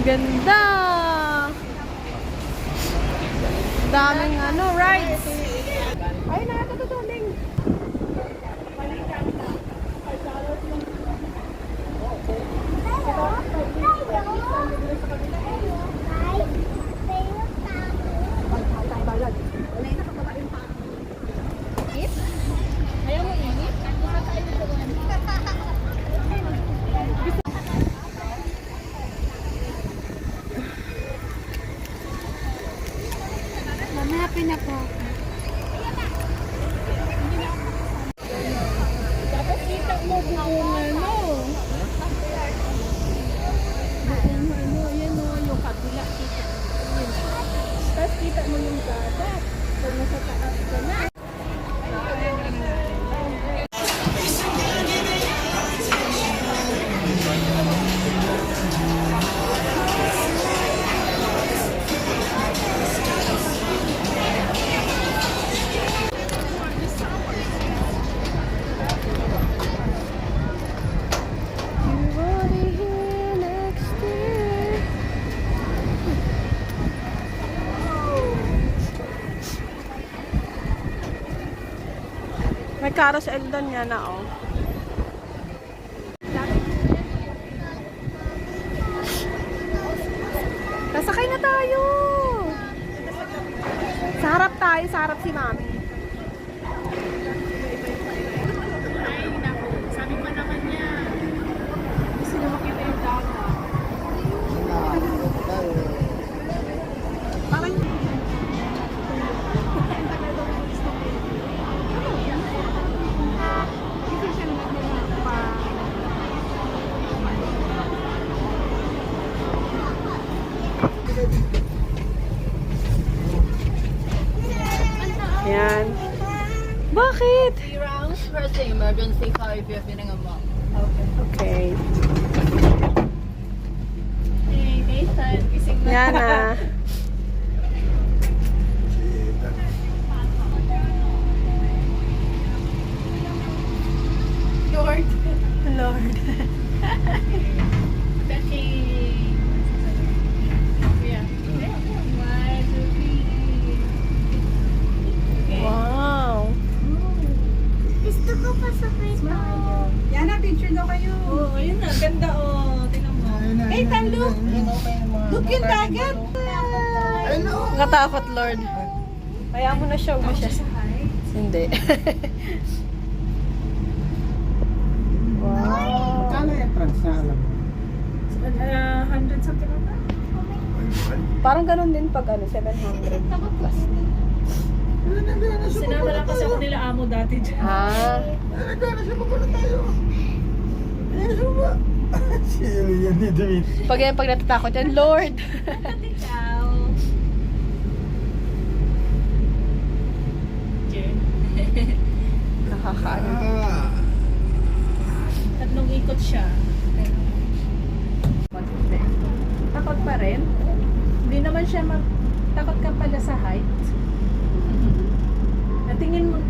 Ganda! Daming rides. Ay, nakatutuning. Ayaw mo init? Mamapin ako. Dapat kita mo buong yan yung kabila kita. Tapos kita mo yung dagat. Pag nasa taas ka na. May carousel doon yan na Nasakay na tayo! Sa harap tayo, sa harap si Mami. Sabi pa naman niya. Gusto na makita yung dagat. Parang yan. Bakit? 3 rounds, first thing, emergency car if you're feeling a mom. Okay. Hey, Nathan, gising na. Yan na. Lord. Lord. Becky. Yeah. 1, 2, 3. Wow. Gusto ko pa sa tayo. Yan na, picture daw kayo. Oh, ayun na. Ganda Tingnan mo. Nathan, look! Look yung dagat! Nakatakot, Lord. Kaya mo na show mo siya. Hindi. Wow. Kala entrance na alam mo. 100 something like that. Parang ganun din pag 700 plus. Sinama lang kasi ako nila amo dati dyan. Ah. Nagkana siya pa tayo. Ano siya ba? Sino yan ni David? Pag natatakot yan, Lord. Ikaw. Nakakaano. Tatlong ikot siya. Takot pa rin. Hindi naman siya takot ka pala sa height.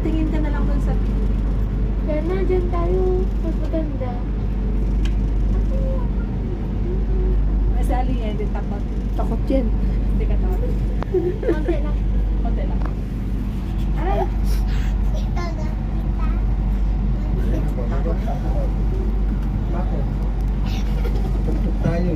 Tingin ka na lang dun sa Yan na, dyan tayo. Mas maganda. sa alien, hindi takot. Takot yan. Hindi ka takot. Konti lang. Konti lang. Ay! Ito na. Bakit? Tayo.